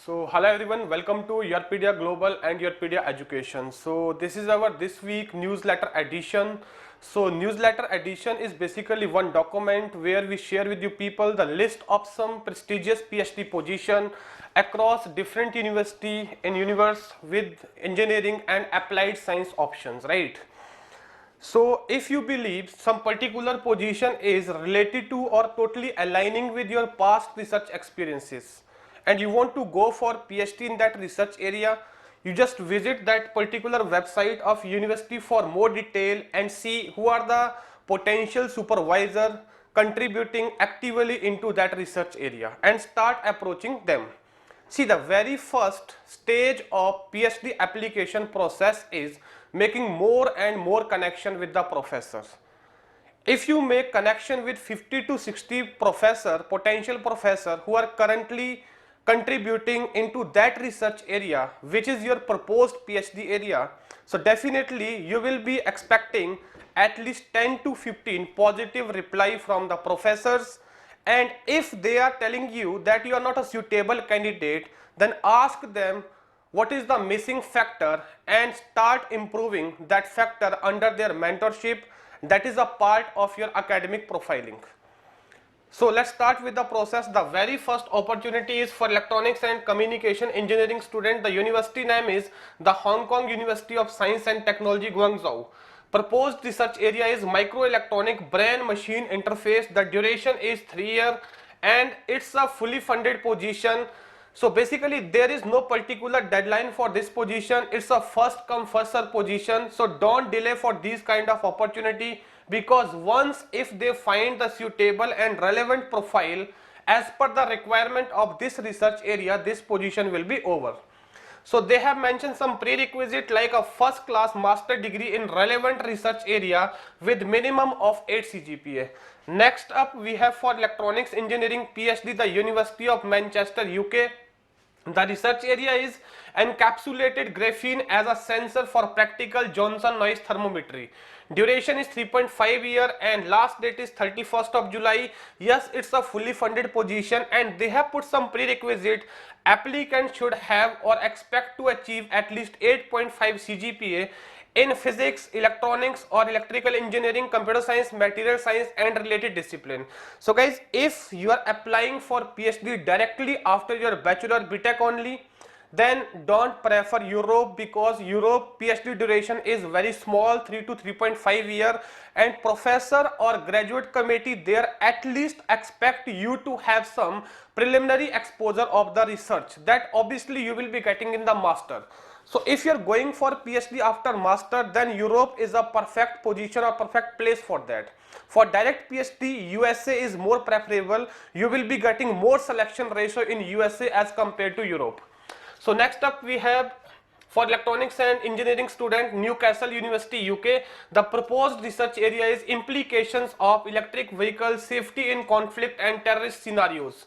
So hello everyone, welcome to YourPedia Global and YourPedia Education. So this is our this week newsletter edition. So newsletter edition is basically one document where we share with you people the list of some prestigious PhD position across different university in universe with engineering and applied science options, right? So if you believe some particular position is related to or totally aligning with your past research experiences and you want to go for PhD in that research area, you just visit that particular website of university for more detail and see who are the potential supervisor contributing actively into that research area and start approaching them. See, the very first stage of PhD application process is making more and more connection with the professors. If you make connection with 50 to 60 potential professor who are currently contributing into that research area, which is your proposed PhD area, so definitely you will be expecting at least 10 to 15 positive reply from the professors. And if they are telling you that you are not a suitable candidate, then ask them what is the missing factor and start improving that factor under their mentorship. That is a part of your academic profiling. So let's start with the process. The very first opportunity is for electronics and communication engineering student. The university name is the Hong Kong University of Science and Technology, Guangzhou. Proposed research area is microelectronic brain machine interface. The duration is 3 years and it's a fully funded position. So basically there is no particular deadline for this position. It's a first come first serve position. So don't delay for these kind of opportunity, because once if they find the suitable and relevant profile as per the requirement of this research area, this position will be over. So they have mentioned some prerequisite like a first class master degree in relevant research area with minimum of 8 CGPA. Next up we have for electronics engineering PhD, the University of Manchester, UK. The research area is encapsulated graphene as a sensor for practical Johnson noise thermometry. Duration is 3.5 years and last date is 31st of July. Yes, it's a fully funded position and they have put some prerequisite. Applicant should have or expect to achieve at least 8.5 CGPA in physics, electronics or electrical engineering, computer science, material science and related discipline. So guys, if you are applying for PhD directly after your bachelor BTech only, then don't prefer Europe, because Europe PhD duration is very small, 3 to 3.5 years, and professor or graduate committee there at least expect you to have some preliminary exposure of the research that obviously you will be getting in the master. So if you are going for PhD after master, then Europe is a perfect position or perfect place for that. For direct PhD, USA is more preferable. You will be getting more selection ratio in USA as compared to Europe. So next up we have for electronics and engineering student, Newcastle University, UK. The proposed research area is implications of electric vehicle safety in conflict and terrorist scenarios.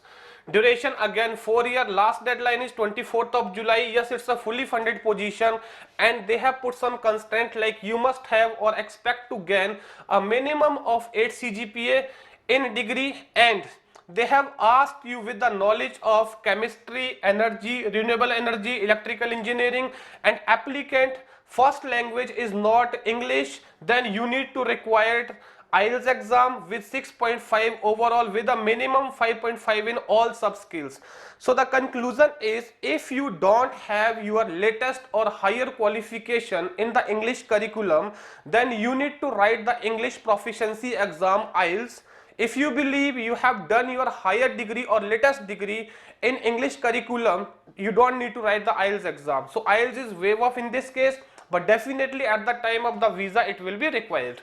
Duration again 4 years, last deadline is 24th of July. Yes, it's a fully funded position and they have put some constraint like you must have or expect to gain a minimum of 8 CGPA in degree, and they have asked you with the knowledge of chemistry, energy, renewable energy, electrical engineering, and applicant first language is not English, then you need to require IELTS exam with 6.5 overall with a minimum 5.5 in all sub skills. So the conclusion is, if you don't have your latest or higher qualification in the English curriculum, then you need to write the English proficiency exam IELTS. If you believe you have done your higher degree or latest degree in English curriculum, you don't need to write the IELTS exam. So IELTS is waive off in this case, but definitely at the time of the visa it will be required.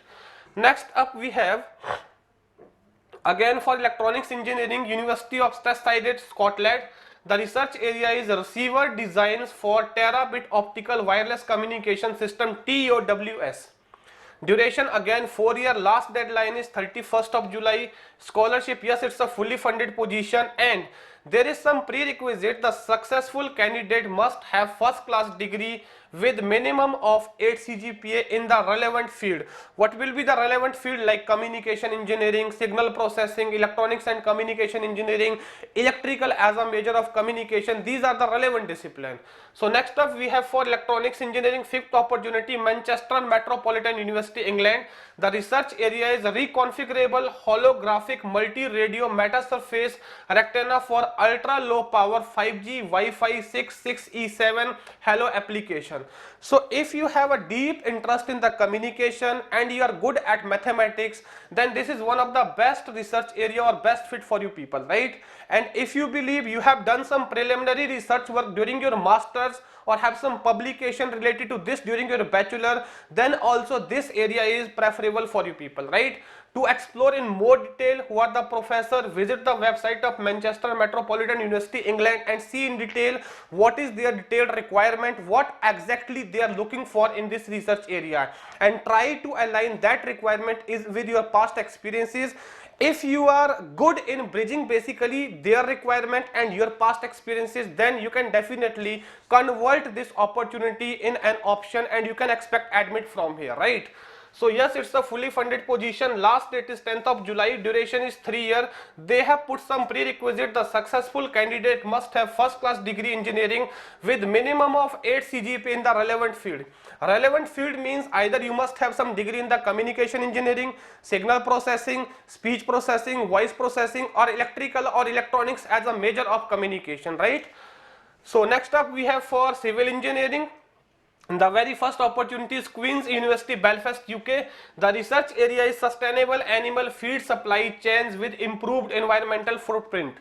Next up we have again for electronics engineering, University of Stirling, Scotland. The research area is receiver designs for terabit optical wireless communication system, TOWS. Duration again 4 years, last deadline is 31st of July. Scholarship, yes, it's a fully funded position and there is some prerequisite. The successful candidate must have first class degree with minimum of 8 CGPA in the relevant field. What will be the relevant field? Like communication engineering, signal processing, electronics and communication engineering, electrical as a major of communication. These are the relevant discipline. So next up we have for electronics engineering, fifth opportunity, Manchester Metropolitan University, England. The research area is reconfigurable holographic multi-radio metasurface rectangle for ultra low power 5G Wi-Fi 6 6E7 Hello application. So if you have a deep interest in the communication and you are good at mathematics, then this is one of the best research area or best fit for you people, right? And if you believe you have done some preliminary research work during your masters or have some publication related to this during your bachelor, then also this area is preferable for you people, right? To explore in more detail who are the professor, visit the website of Manchester Metropolitan University, England, and see in detail what is their detailed requirement, what exactly they are looking for in this research area, and try to align that requirement is with your past experiences. If you are good in bridging basically their requirement and your past experiences, then you can definitely convert this opportunity in an option and you can expect admit from here, right? So yes, it's a fully funded position. Last date is 10th of July. Duration is 3 years. They have put some prerequisite. The successful candidate must have first class degree engineering with minimum of 8 CGPA in the relevant field. Relevant field means either you must have some degree in the communication engineering, signal processing, speech processing, voice processing, or electrical or electronics as a major of communication, right? So next up we have for civil engineering. The very first opportunity is Queen's University, Belfast, UK. The research area is sustainable animal feed supply chains with improved environmental footprint.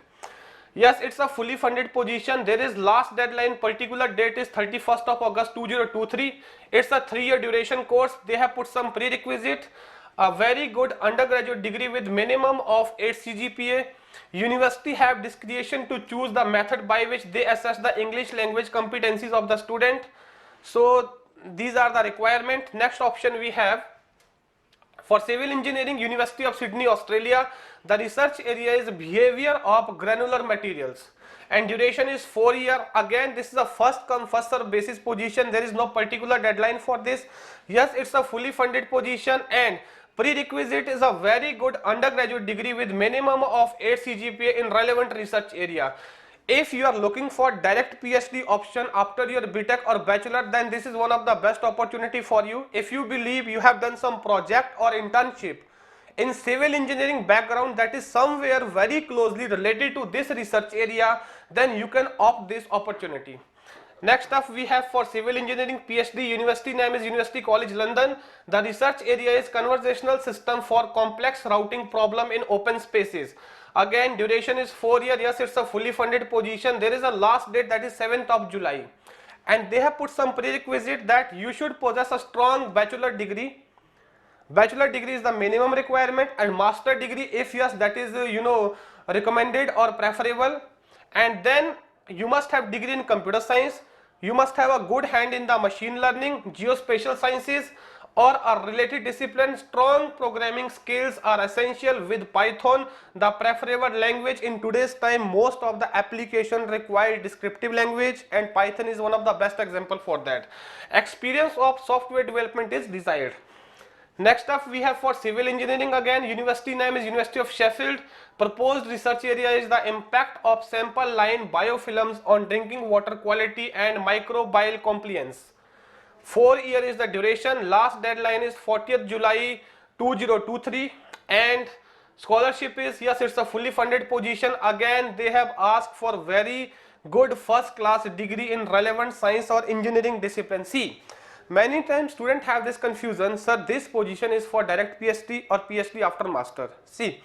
Yes, it's a fully funded position. There is last deadline, particular date is 31st of August 2023. It's a 3-year duration course. They have put some prerequisite, a very good undergraduate degree with minimum of 8 CGPA. University have discretion to choose the method by which they assess the English language competencies of the student. So these are the requirement. Next option we have for civil engineering, University of Sydney, Australia. The research area is behavior of granular materials and duration is 4 years. Again, this is a first come first serve basis position. There is no particular deadline for this. Yes, it's a fully funded position and prerequisite is a very good undergraduate degree with minimum of 8 CGPA in relevant research area. If you are looking for direct PhD option after your BTech or bachelor, then this is one of the best opportunity for you. If you believe you have done some project or internship in civil engineering background that is somewhere very closely related to this research area, then you can opt this opportunity. Next up we have for civil engineering PhD, university name is University College London. The research area is conversational system for complex routing problem in open spaces. Again, duration is 4 years. Yes, it's a fully funded position. There is a last date that is 7th of July. And they have put some prerequisite that you should possess a strong bachelor degree. Bachelor degree is the minimum requirement, and master degree, if yes, that is recommended or preferable. And then you must have degree in computer science. You must have a good hand in the machine learning, geospatial sciences, or a related discipline. Strong programming skills are essential with Python, the preferable language in today's time. Most of the application require descriptive language and Python is one of the best example for that. Experience of software development is desired. Next up we have for civil engineering, again university name is University of Sheffield. Proposed research area is the impact of sample line biofilms on drinking water quality and microbial compliance. 4 years is the duration. Last deadline is 40th July 2023 and scholarship is, yes, it's a fully funded position. Again, they have asked for very good first class degree in relevant science or engineering discipline. See, many times students have this confusion, sir, this position is for direct PhD or PhD after master. See,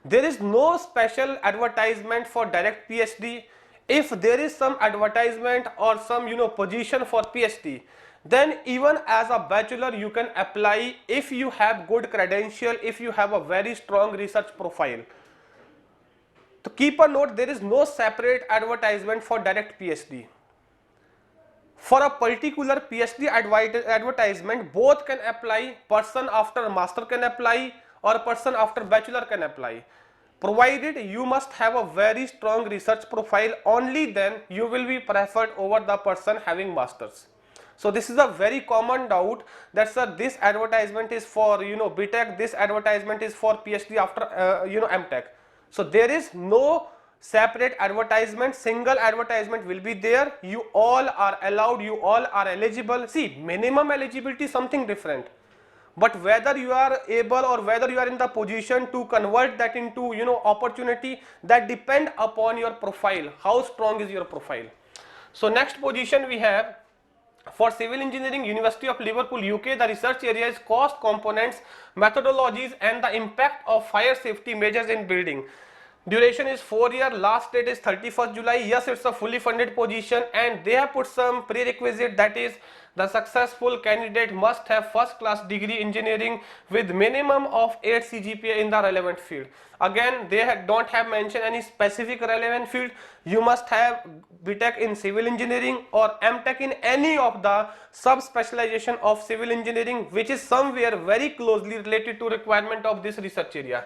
there is no special advertisement for direct PhD. If there is some advertisement or some position for PhD, then even as a bachelor you can apply if you have good credential, if you have a very strong research profile. To keep a note, there is no separate advertisement for direct PhD. For a particular PhD advertisement, both can apply. Person after master can apply or person after bachelor can apply. provided you must have a very strong research profile. Only then you will be preferred over the person having masters. So this is a very common doubt that sir, this advertisement is for BTech, this advertisement is for PhD after MTech. So there is no separate advertisement, single advertisement will be there. You all are allowed, you all are eligible. See, minimum eligibility is something different, but whether you are able or whether you are in the position to convert that into opportunity, that depend upon your profile, how strong is your profile. So next position we have for civil engineering, University of Liverpool UK. The research area is cost components, methodologies and the impact of fire safety measures in building. Duration is 4 years, last date is 31st July. Yes, it's a fully funded position, and they have put some prerequisite, that is the successful candidate must have first class degree engineering with minimum of 8 CGPA in the relevant field. Again, they don't have mentioned any specific relevant field. You must have BTech in civil engineering or MTech in any of the sub specialization of civil engineering, which is somewhere very closely related to requirement of this research area.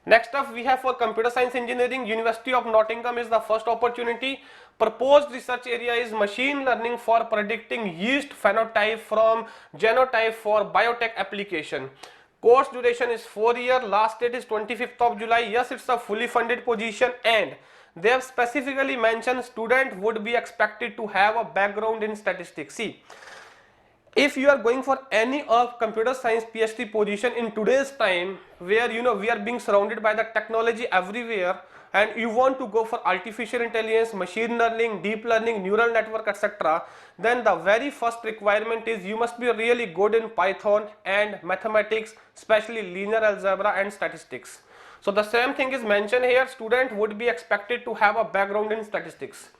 Next up we have for computer science engineering, University of Nottingham is the first opportunity. Proposed research area is machine learning for predicting yeast phenotype from genotype for biotech application. Course duration is 4 years, last date is 25th of July. Yes, it's a fully funded position, and they have specifically mentioned student would be expected to have a background in statistics. See, if you are going for any of computer science PhD position in today's time, where we are being surrounded by the technology everywhere, and you want to go for artificial intelligence, machine learning, deep learning, neural network, etc., then the very first requirement is you must be really good in Python and mathematics, especially linear algebra and statistics. So the same thing is mentioned here, student would be expected to have a background in statistics.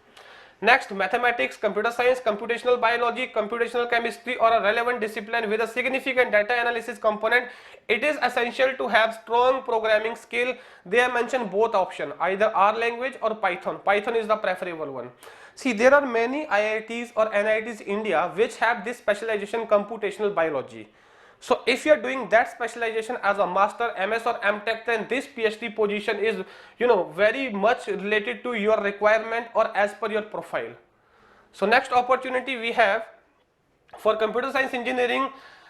Next, mathematics, computer science, computational biology, computational chemistry or a relevant discipline with a significant data analysis component. It is essential to have strong programming skill. They have mentioned both options, either R language or Python. Python is the preferable one. See, there are many IITs or NITs in India which have this specialization computational biology. So if you are doing that specialization as a master, MS or MTech, then this PhD position is very much related to your requirement or as per your profile. So next opportunity we have for computer science engineering,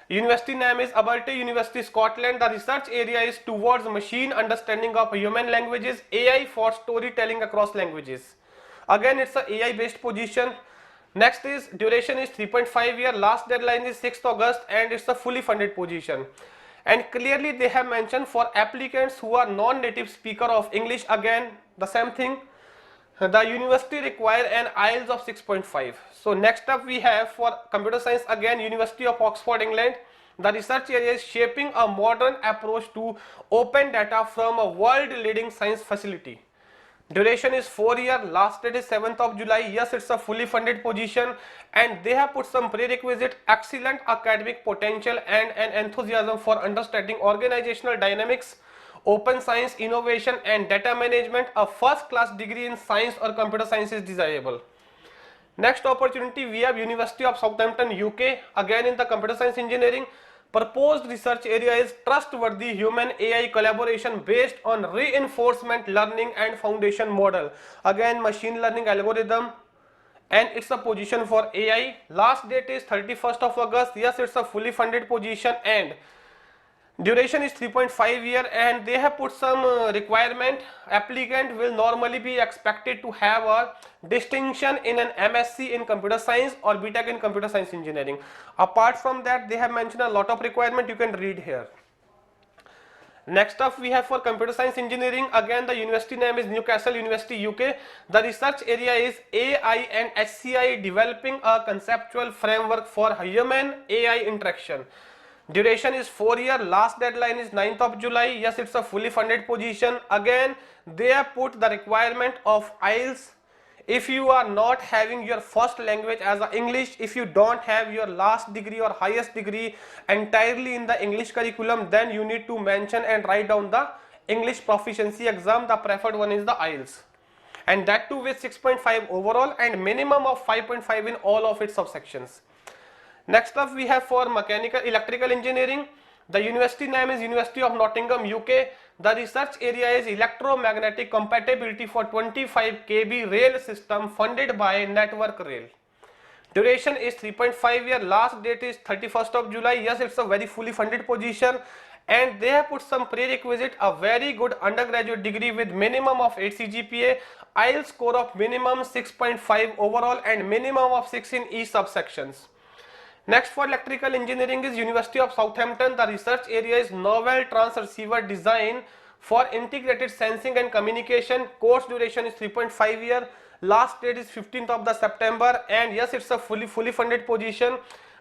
university name is Abertay University, Scotland. The research area is towards machine understanding of human languages, AI for storytelling across languages. Again, it's a AI based position. Next is duration is 3.5 years, last deadline is 6th August, and it's a fully funded position. And clearly they have mentioned for applicants who are non-native speaker of English, again the same thing, the university require an IELTS of 6.5. So next up we have for computer science, again University of Oxford, England. The research area is shaping a modern approach to open data from a world leading science facility. Duration is 4 years, last date is 7th of July. Yes, it's a fully funded position, and they have put some prerequisite: excellent academic potential and an enthusiasm for understanding organizational dynamics, open science, innovation and data management. A first class degree in science or computer science is desirable. Next opportunity we have University of Southampton UK, again in the computer science engineering. Proposed research area is trustworthy human AI collaboration based on reinforcement learning and foundation model. Again, machine learning algorithm, and it's a position for AI. Last date is 31st of August. Yes, it's a fully funded position, and duration is 3.5 years, and they have put some requirement. Applicant will normally be expected to have a distinction in an MSc in computer science or BTech in computer science engineering. Apart from that, they have mentioned a lot of requirement, you can read here. Next up we have for computer science engineering, again the university name is Newcastle University, UK. The research area is AI and HCI, developing a conceptual framework for human AI interaction. Duration is 4 years, last deadline is 9th of July. Yes, it's a fully funded position. Again, they have put the requirement of IELTS. If you are not having your first language as a English, if you don't have your last degree or highest degree entirely in the English curriculum, then you need to mention and write down the English proficiency exam. The preferred one is the IELTS, and that too with 6.5 overall and minimum of 5.5 in all of its subsections. Next up we have for mechanical electrical engineering. The university name is University of Nottingham UK. The research area is electromagnetic compatibility for 25 kV rail system funded by Network Rail. Duration is 3.5 year. Last date is 31st of July. Yes, it's a very fully funded position, and they have put some prerequisite: a very good undergraduate degree with minimum of 8 CGPA, IELTS score of minimum 6.5 overall, and minimum of 6 in each subsections. Next, for electrical engineering is University of Southampton. The research area is novel transceiver design for integrated sensing and communication. Course duration is 3.5 year. Last date is 15th of the September, and yes, it's a fully funded position.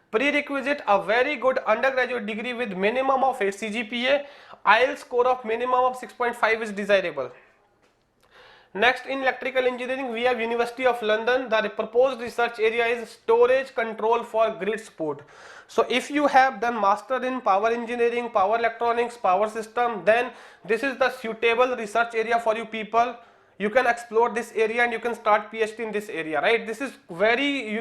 Prerequisite: a very good undergraduate degree with minimum of 8 CGPA, IELTS score of minimum of 6.5 is desirable. Next, in electrical engineering we have University of London. The proposed research area is storage control for grid support. So if you have done master in power engineering, power electronics, power system, then this is the suitable research area for you people. You can explore this area and you can start PhD in this area, right? This is very,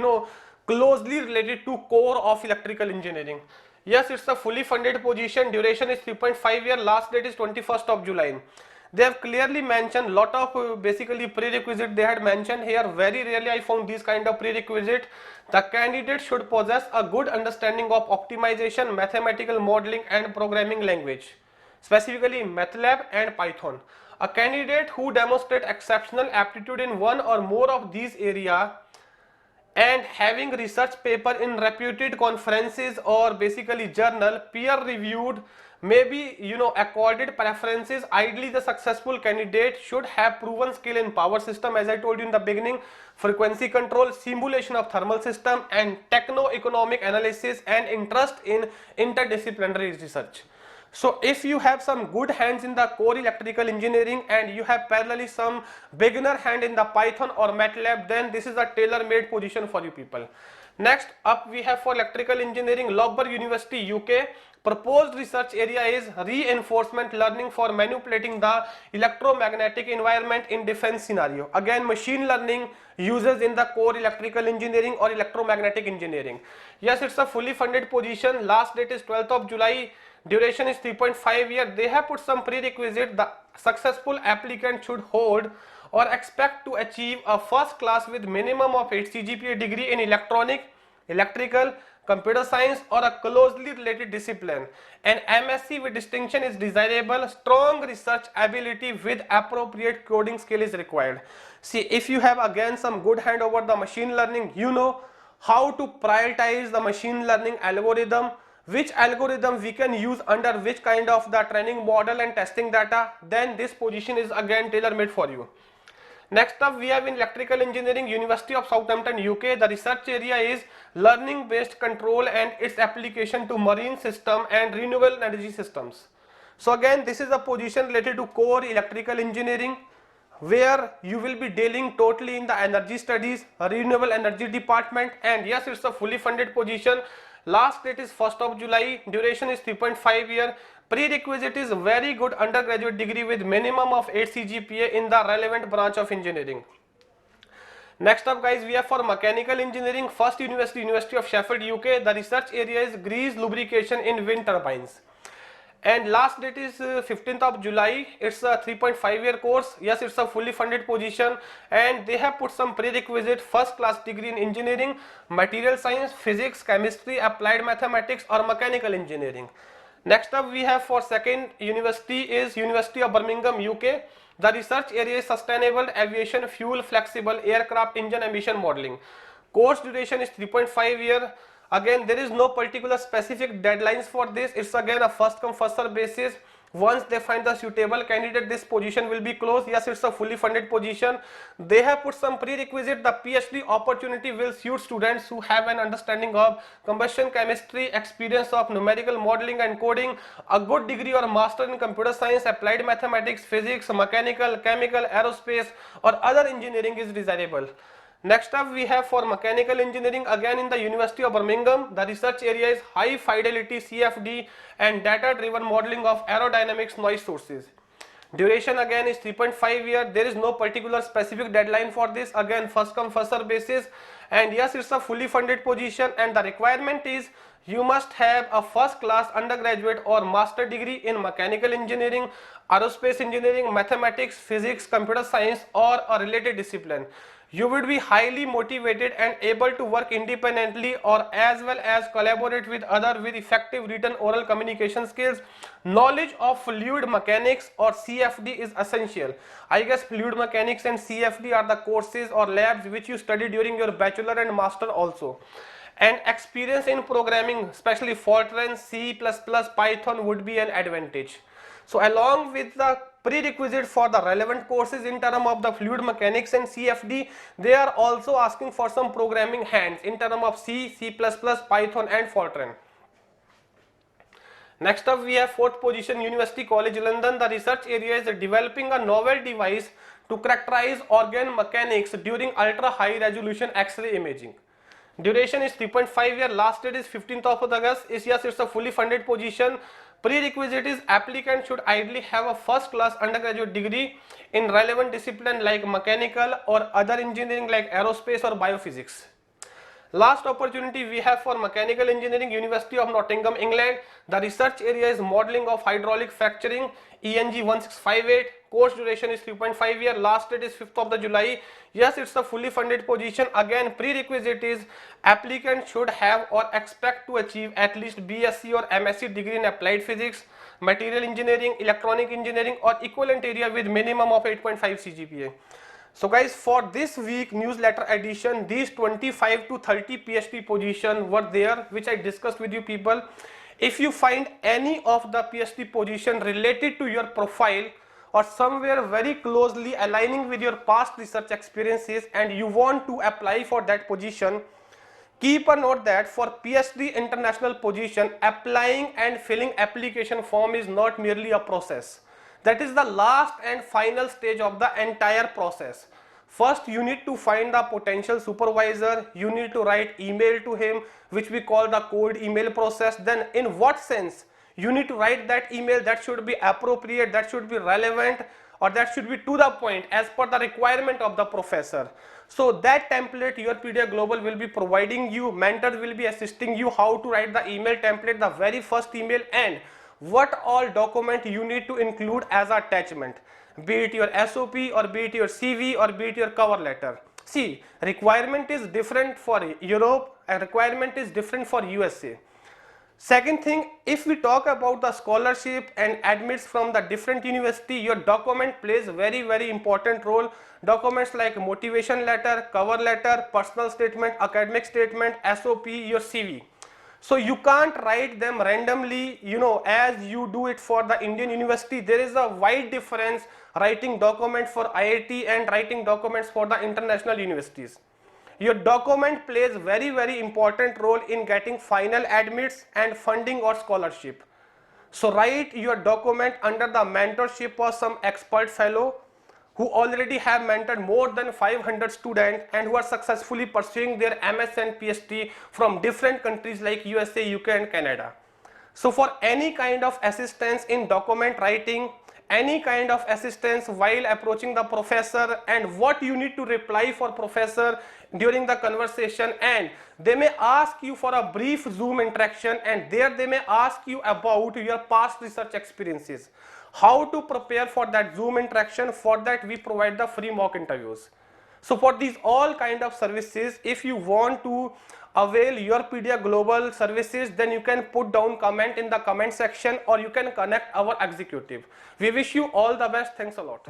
closely related to core of electrical engineering. Yes, it's a fully funded position. Duration is 3.5 year. Last date is 21st of July. They have clearly mentioned lot of basically prerequisite they had mentioned here. Very rarely I found these kind of prerequisite. The candidate should possess a good understanding of optimization, mathematical modeling and programming language, specifically MATLAB and Python. A candidate who demonstrate exceptional aptitude in one or more of these areas and having research paper in reputed conferences or basically journal, peer reviewed, maybe accorded preferences. Ideally the successful candidate should have proven skill in power system, as I told you in the beginning, frequency control, simulation of thermal system and techno-economic analysis, and interest in interdisciplinary research. So if you have some good hands in the core electrical engineering and you have parallelly some beginner hand in the Python or MATLAB, then this is a tailor-made position for you people. Next up we have for electrical engineering Loughborough University UK. Proposed research area is reinforcement learning for manipulating the electromagnetic environment in defense scenario. Again, machine learning uses in the core electrical engineering or electromagnetic engineering. Yes, it's a fully funded position. Last date is 12th of July. Duration is 3.5 year. They have put some prerequisite. The successful applicant should hold or expect to achieve a first class with minimum of 8 CGPA degree in electrical, computer science or a closely related discipline. An MSc with distinction is desirable. Strong research ability with appropriate coding skill is required. See, if you have again some good hand over the machine learning, you know how to prioritize the machine learning algorithm, which algorithm we can use under which kind of the training model and testing data, then this position is again tailor-made for you. Next up we have in electrical engineering University of Southampton UK. The research area is learning based control and its application to marine system and renewable energy systems. So again, this is a position related to core electrical engineering, where you will be dealing totally in the energy studies, renewable energy department, and yes, it's a fully funded position. Last date is 1st of July. Duration is 3.5 year. Prerequisite is very good undergraduate degree with minimum of 8 CGPA in the relevant branch of engineering. Next up guys, we have for mechanical engineering First University, University of Sheffield UK. The research area is grease lubrication in wind turbines. And last date is 15th of July. It's a 3.5 year course. Yes, it's a fully funded position, and they have put some prerequisite: first class degree in engineering, material science, physics, chemistry, applied mathematics or mechanical engineering. Next up we have for second university is University of Birmingham UK. The research area is sustainable aviation fuel, flexible aircraft engine emission modeling. Course duration is 3.5 year. Again, there is no particular specific deadlines for this. It's again a first come first serve basis. Once they find the suitable candidate, this position will be closed. Yes, it's a fully funded position. They have put some prerequisite. The PhD opportunity will suit students who have an understanding of combustion chemistry, experience of numerical modeling and coding, a good degree or master in computer science, applied mathematics, physics, mechanical, chemical, aerospace or other engineering is desirable. Next up we have for mechanical engineering, again in the University of Birmingham. The research area is high fidelity CFD and data driven modeling of aerodynamics noise sources. Duration again is 3.5 year. There is no particular specific deadline for this. Again, first come first serve basis, and yes, it's a fully funded position, and the requirement is you must have a first class undergraduate or master degree in mechanical engineering, aerospace engineering, mathematics, physics, computer science or a related discipline. You would be highly motivated and able to work independently or as well as collaborate with others with effective written oral communication skills. Knowledge of fluid mechanics or CFD is essential. I guess fluid mechanics and CFD are the courses or labs which you study during your bachelor and master also. And experience in programming, especially Fortran, C++, Python would be an advantage. So along with the prerequisite for the relevant courses in terms of the fluid mechanics and CFD, they are also asking for some programming hands in terms of C, C++, Python and Fortran. Next up we have 4th position, University College London. The research area is developing a novel device to characterize organ mechanics during ultra high resolution X-ray imaging. Duration is 3.5 years, last date is 15th of August. Yes, it's a fully funded position. Prerequisite is applicant should ideally have a first class undergraduate degree in relevant discipline like mechanical or other engineering like aerospace or biophysics. Last opportunity we have for mechanical engineering, University of Nottingham, England. The research area is modeling of hydraulic fracturing, ENG 1658. Course duration is 3.5 years, last date is 5th of the July. Yes, it's a fully funded position. Again, prerequisite is applicant should have or expect to achieve at least BSc or MSc degree in applied physics, material engineering, electronic engineering or equivalent area with minimum of 8.5 CGPA. So guys, for this week newsletter edition, these 25 to 30 PhD positions were there which I discussed with you people. If you find any of the PhD position related to your profile or somewhere very closely aligning with your past research experiences and you want to apply for that position, keep a note that for PhD international position, applying and filling application form is not merely a process. That is the last and final stage of the entire process. First, you need to find the potential supervisor, you need to write email to him, which we call the cold email process. Then in what sense you need to write that email? That should be appropriate, that should be relevant, or that should be to the point as per the requirement of the professor. So that template YourPedia Global will be providing you, mentors will be assisting you how to write the email template, the very first email, and what all document you need to include as attachment, be it your SOP or be it your CV or be it your cover letter. See, requirement is different for Europe and requirement is different for USA. Second thing, if we talk about the scholarship and admits from the different university, your document plays very important role. Documents like motivation letter, cover letter, personal statement, academic statement, SOP, your CV. So you can't write them randomly, as you do it for the Indian university. There is a wide difference writing document for IIT and writing documents for the international universities. Your document plays very important role in getting final admits and funding or scholarship. So write your document under the mentorship of some expert fellow who already have mentored more than 500 students and who are successfully pursuing their MS and PhD from different countries like USA, UK and Canada. So for any kind of assistance in document writing, any kind of assistance while approaching the professor, and what you need to reply for professor during the conversation, and they may ask you for a brief Zoom interaction and there they may ask you about your past research experiences. How to prepare for that Zoom interaction? For that we provide the free mock interviews. So for these all kind of services, if you want to avail YourPedia Global services, then you can put down comment in the comment section or you can connect our executive. We wish you all the best. Thanks a lot.